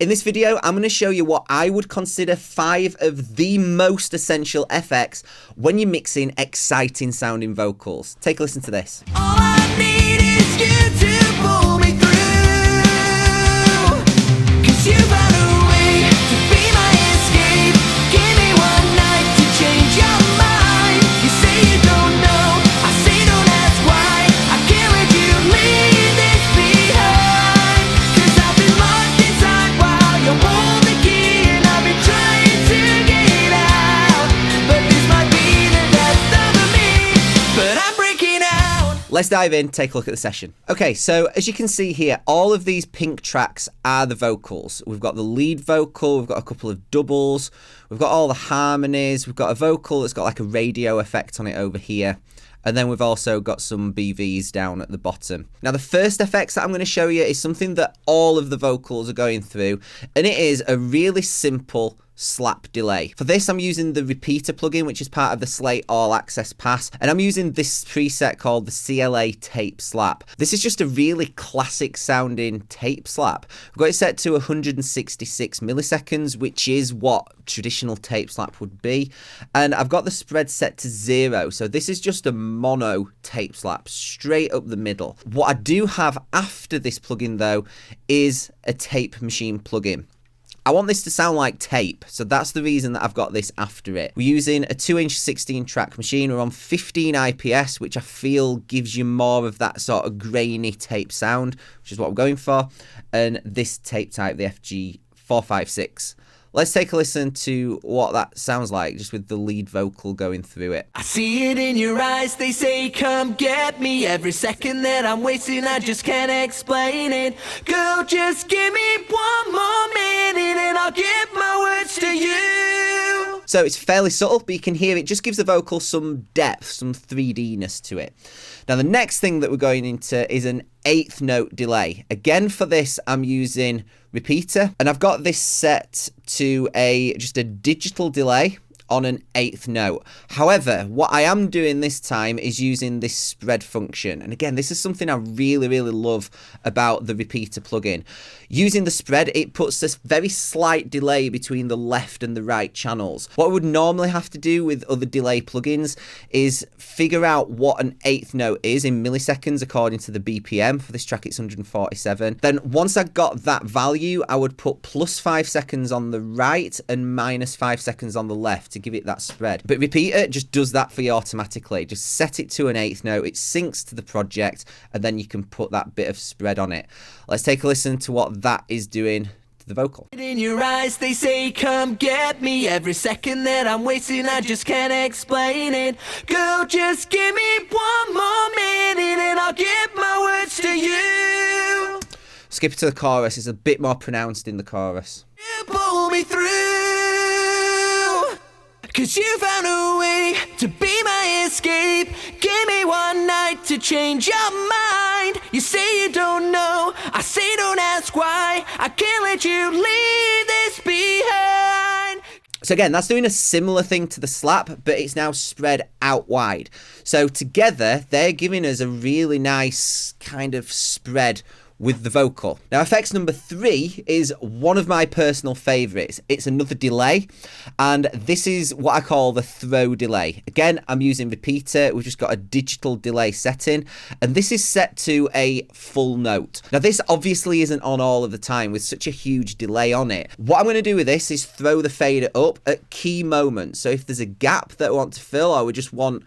In this video, I'm going to show you what I would consider 5 of the most essential effects when you're mixing exciting sounding vocals. Take a listen to this. All I need is you to pull me through, 'cause you found a way to be my escape. Give me one night to change your mind. You say you don't know, I say don't ask why. I can't let you leave this behind, 'cause I've been locked inside while you hold the key, and I've been trying to get out, but this might be the death of me, but I'm breaking out. Let's dive in, take a look at the session. Okay, so as you can see here, all of these pink tracks are the vocals. We've got the lead vocal, we've got a couple of doubles, we've got all the harmonies, we've got a vocal that's got like a radio effect on it over here. And then we've also got some BVs down at the bottom. Now, the first effects that I'm going to show you is something that all of the vocals are going through, and it is a really simple slap delay. For this, I'm using the repeater plugin, which is part of the Slate All Access Pass, and I'm using this preset called the CLA tape slap. This is just a really classic sounding tape slap. I've got it set to 166 milliseconds, which is what traditional tape slap would be, and I've got the spread set to 0, so this is just a mono tape slap straight up the middle. What I do have after this plugin though is a tape machine plugin. I want this to sound like tape, so that's the reason that I've got this after it. We're using a 2-inch 16-track machine. We're on 15 IPS, which I feel gives you more of that sort of grainy tape sound, which is what I'm going for. And this tape type, the FG456. Let's take a listen to what that sounds like, just with the lead vocal going through it. I see it in your eyes, they say come get me. Every second that I'm wasting, I just can't explain it. Girl, just give me one more minute and I'll give my words to you. So it's fairly subtle, but you can hear it just gives the vocal some depth, some 3D-ness to it. Now, the next thing that we're going into is an 1/8 note delay. Again, for this, I'm using repeater, and I've got this set to just a digital delay on an 1/8 note. However, what I am doing this time is using this spread function. And again, this is something I really, really love about the repeater plugin. Using the spread, it puts this very slight delay between the left and the right channels. What I would normally have to do with other delay plugins is figure out what an 1/8 note is in milliseconds according to the BPM. For this track, it's 147. Then once I got that value, I would put +5 seconds on the right and -5 seconds on the left to give it that spread. But repeater just does that for you automatically. Just set it to an 1/8 note, it syncs to the project, and then you can put that bit of spread on it. Let's take a listen to what that is doing to the vocal. In your eyes, they say come get me. Every second that I'm wasting, I just can't explain it. Girl, just give me one more minute and I'll give my words to you. Skip it to the chorus, it's a bit more pronounced in the chorus. You pull me through, 'cause you found a way to be my escape. Give me one night to change your mind. You say you don't know, I say don't ask why. I can't let you leave this behind. So again, that's doing a similar thing to the slap, but it's now spread out wide. So together, they're giving us a really nice kind of spread with the vocal. Now, effects number 3 is one of my personal favorites. It's another delay, and this is what I call the throw delay. Again, I'm using repeater. We've just got a digital delay setting, and this is set to a full note. Now, this obviously isn't on all of the time with such a huge delay on it. What I'm going to do with this is throw the fader up at key moments. So if there's a gap that I want to fill, or we just want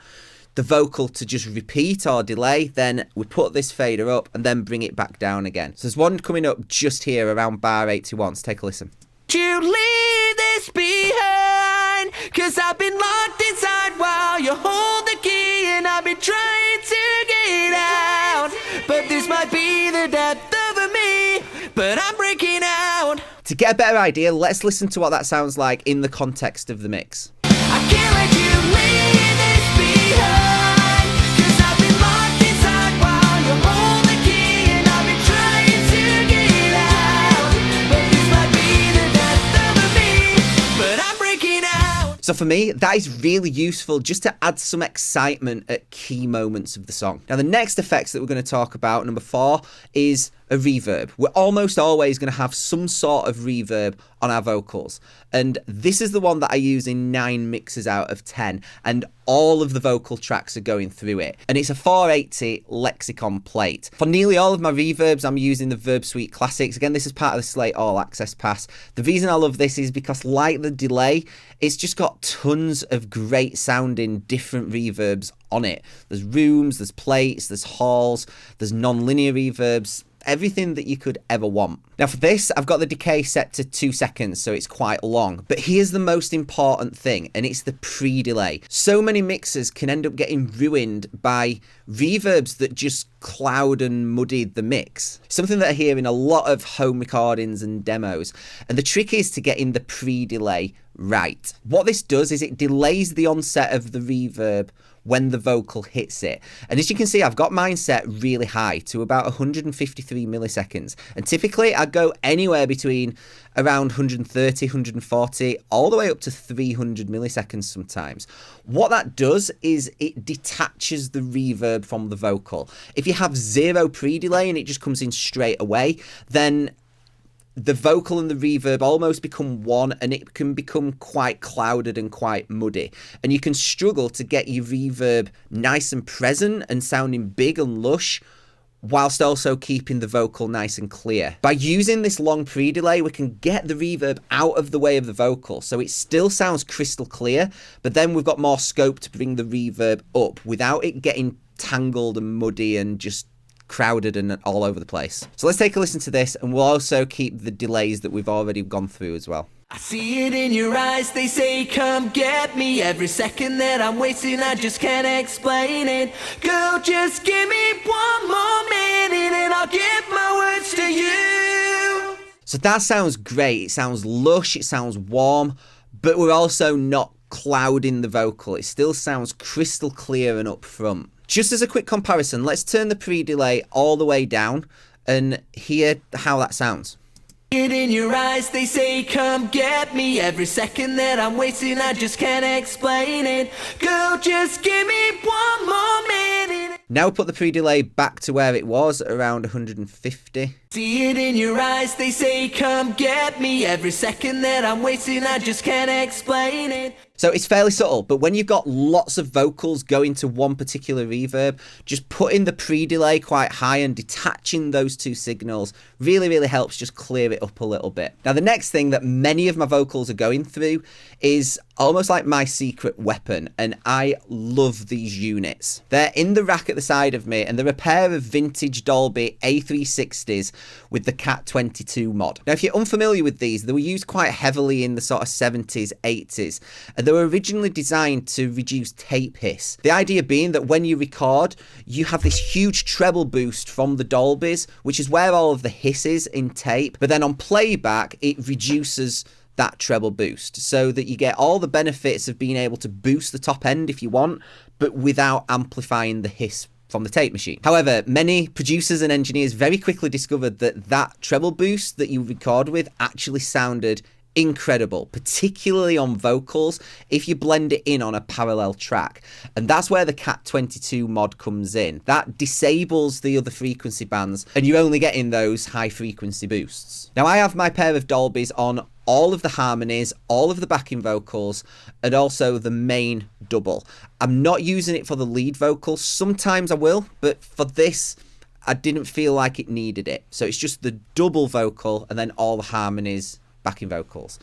the vocal to just repeat or delay, then we put this fader up and then bring it back down again. So there's one coming up just here around bar 81. So take a listen. You leave this behind, 'cause I've been locked inside while you hold the key, and I've been trying to get out, but this might be the death of me, but I'm breaking out. To get a better idea, let's listen to what that sounds like in the context of the mix. I can't let you leave this behind, 'cause I've been locked inside while you hold the key, and I've been trying to get out, but this might be the death of me, but I'm breaking out. So for me, that is really useful just to add some excitement at key moments of the song. Now, the next effects that we're going to talk about, number 4, is a reverb. We're almost always going to have some sort of reverb on our vocals. And this is the one that I use in 9 mixes out of 10. And all of the vocal tracks are going through it. And it's a 480 Lexicon plate. For nearly all of my reverbs, I'm using the Verb Suite Classics. Again, this is part of the Slate All Access Pass. The reason I love this is because, like the delay, it's just got tons of great sounding different reverbs on it. There's rooms, there's plates, there's halls, there's non-linear reverbs, everything that you could ever want. Now for this, I've got the decay set to 2 seconds, so it's quite long. But here's the most important thing, and it's the pre-delay. So many mixers can end up getting ruined by reverbs that just cloud and muddy the mix. Something that I hear in a lot of home recordings and demos. And the trick is to get in the pre-delay right. What this does is it delays the onset of the reverb when the vocal hits it. And as you can see, I've got mine set really high to about 153 milliseconds. And typically I go anywhere between around 130, 140, all the way up to 300 milliseconds sometimes. What that does is it detaches the reverb from the vocal. If you have 0 pre-delay and it just comes in straight away, then the vocal and the reverb almost become one, and it can become quite clouded and quite muddy. And you can struggle to get your reverb nice and present and sounding big and lush, whilst also keeping the vocal nice and clear. By using this long pre-delay, we can get the reverb out of the way of the vocal, so it still sounds crystal clear, but then we've got more scope to bring the reverb up without it getting tangled and muddy and just crowded and all over the place. So let's take a listen to this, and we'll also keep the delays that we've already gone through as well. I see it in your eyes, they say come get me. Every second that I'm wasting, I just can't explain it. Girl, just give me one more minute and I'll give my words to you. So that sounds great. It sounds lush, it sounds warm, but we're also not clouding the vocal. It still sounds crystal clear and up front. Just as a quick comparison, let's turn the pre-delay all the way down and hear how that sounds. It in your eyes, they say come get me. Every second that I'm wasting, I just can't explain it. Girl, just give me one more minute. Now put the pre-delay back to where it was, around 150. See it in your eyes, they say come get me. Every second that I'm wasting, I just can't explain it. So it's fairly subtle, but when you've got lots of vocals going to one particular reverb, just putting the pre-delay quite high and detaching those two signals really helps just clear it up a little bit. Now the next thing that many of my vocals are going through is almost like my secret weapon, and I love these units. They're in the rack at the side of me, and they're a pair of vintage Dolby A360s with the Cat 22 mod. Now if you're unfamiliar with these, they were used quite heavily in the sort of 70s, 80s, and they were originally designed to reduce tape hiss. The idea being that when you record, you have this huge treble boost from the Dolbys, which is where all of the hiss is in tape, but then on playback, it reduces that treble boost so that you get all the benefits of being able to boost the top end if you want, but without amplifying the hiss from the tape machine. However, many producers and engineers very quickly discovered that that treble boost that you record with actually sounded incredible, particularly on vocals if you blend it in on a parallel track. And that's where the Cat 22 mod comes in. That disables the other frequency bands and you're only getting those high frequency boosts. Now I have my pair of Dolbys on all of the harmonies, all of the backing vocals, and also the main double. I'm not using it for the lead vocals. Sometimes I will, but for this I didn't feel like it needed it. So it's just the double vocal and then all the harmonies, backing vocals.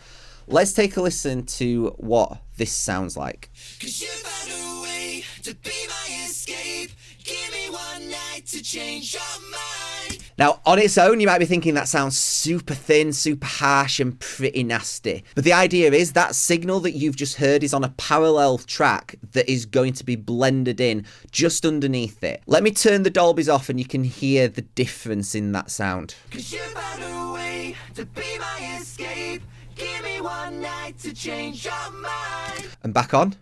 Let's take a listen to what this sounds like. 'Cause you found a way to be my escape. Give me one night to change your mind. Now, on its own, you might be thinking that sounds super thin, super harsh, and pretty nasty. But the idea is that signal that you've just heard is on a parallel track that is going to be blended in just underneath it. Let me turn the Dolbys off and you can hear the difference in that sound. 'Cause you found a way to be my escape. Give me one night to change your mind. And back on.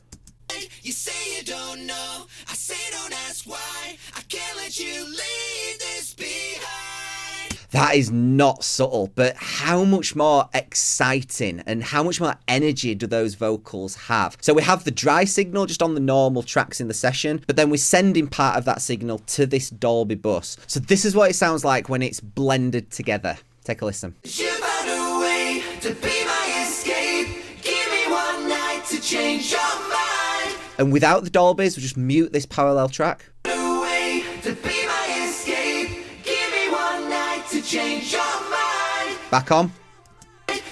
You say you don't know, I say don't ask why. I can't let you leave this behind. That is not subtle, but how much more exciting and how much more energy do those vocals have? So we have the dry signal just on the normal tracks in the session, but then we're sending part of that signal to this Dolby bus. So this is what it sounds like when it's blended together. Take a listen. You found a way to be my escape. Give me one night to change your mind. And without the Dolbys, we'll just mute this parallel track. A way to be my escape. Give me one night to change your mind. Back on.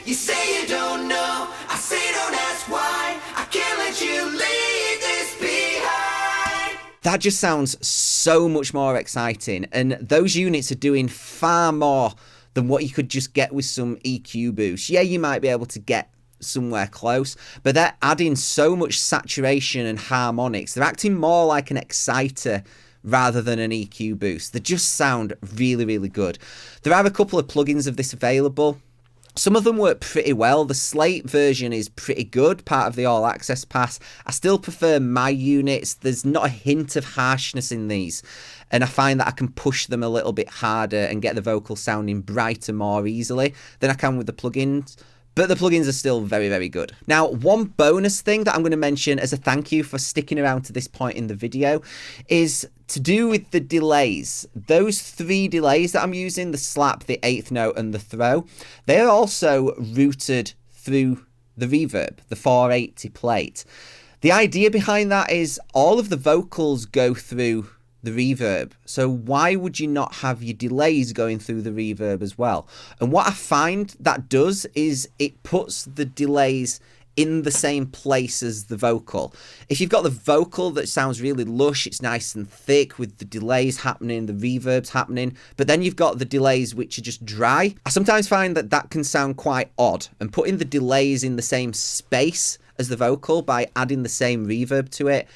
You say you don't know, I say don't ask why. I can't let you leave this behind. That just sounds so much more exciting, and those units are doing far more than what you could just get with some EQ boost. Yeah, you might be able to get somewhere close, but they're adding so much saturation and harmonics. They're acting more like an exciter rather than an EQ boost. They just sound really, really good. There are a couple of plugins of this available. Some of them work pretty well. The Slate version is pretty good, part of the All Access Pass. I still prefer my units. There's not a hint of harshness in these, and I find that I can push them a little bit harder and get the vocal sounding brighter more easily than I can with the plugins. But the plugins are still very, very good. Now, one bonus thing that I'm going to mention as a thank you for sticking around to this point in the video is to do with the delays. Those 3 delays that I'm using, the slap, the 8th note, and the throw, they're also routed through the reverb, the 480 plate. The idea behind that is all of the vocals go through the reverb. So why would you not have your delays going through the reverb as well? And what I find that does is it puts the delays in the same place as the vocal. If you've got the vocal that sounds really lush, it's nice and thick with the delays happening, the reverbs happening, but then you've got the delays which are just dry. I sometimes find that that can sound quite odd, and putting the delays in the same space as the vocal by adding the same reverb to it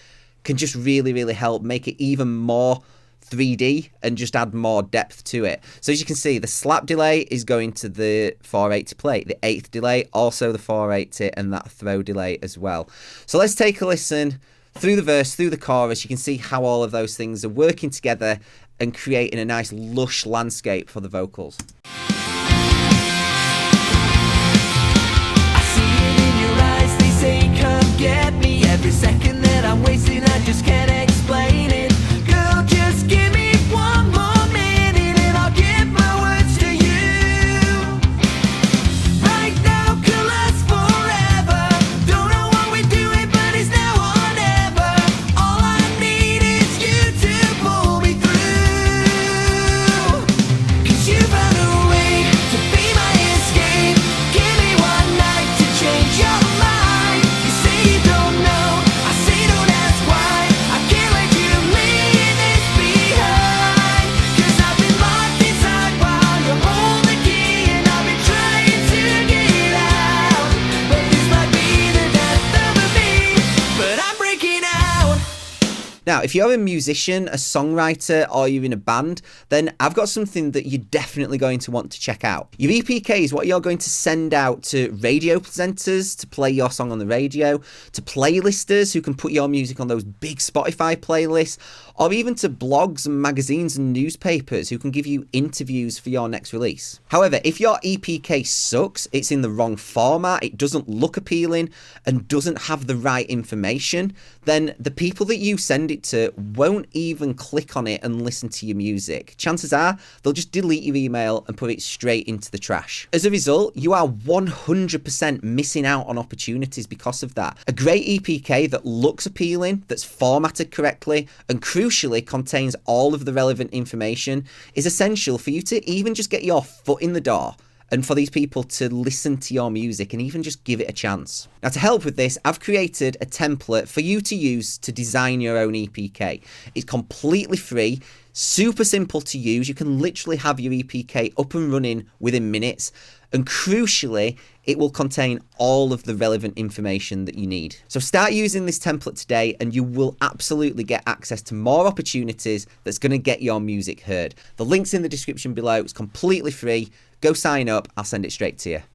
can just really, really help make it even more 3D and just add more depth to it. So as you can see, the slap delay is going to the 480 plate, the 8th delay, also the 480, and that throw delay as well. So let's take a listen through the verse, through the chorus. You can see how all of those things are working together and creating a nice lush landscape for the vocals. I see it in your eyes, they say come get me. Every second that I'm wasting, I just can't explain it. Girl, just give me one more minute and I'll give my words to you. Right now, could last forever. Don't know what we're doing, but it's now or never. All I need is you to pull me through. 'Cause you found a way to be my escape. Give me one night to change your mind. You say you don't know, I say don't ask why. I can't let you leave this behind. 'Cause I've been locked inside while you hold the key, and I've been trying to get out. But this might be the death of me, but I'm breaking out. Now, if you're a musician, a songwriter, or you're in a band, then I've got something that you're definitely going to want to check out. Your EPK is what you're going to send out to radio presenters to play your song on the radio, to playlisters who can put your music on those big Spotify playlists, or even to blogs and magazines and newspapers who can give you interviews for your next release. However, if your EPK sucks, it's in the wrong format, it doesn't look appealing, and doesn't have the right information, then the people that you send it to won't even click on it and listen to your music. Chances are they'll just delete your email and put it straight into the trash. As a result, you are 100% missing out on opportunities because of that. A great EPK that looks appealing, that's formatted correctly, and crucially contains all of the relevant information is essential for you to even just get your foot in the door and for these people to listen to your music and even just give it a chance. Now, to help with this, I've created a template for you to use to design your own EPK. It's completely free, super simple to use. You can literally have your EPK up and running within minutes. And crucially, it will contain all of the relevant information that you need. So start using this template today and you will absolutely get access to more opportunities that's going to get your music heard. The link's in the description below. It's completely free. Go sign up. I'll send it straight to you.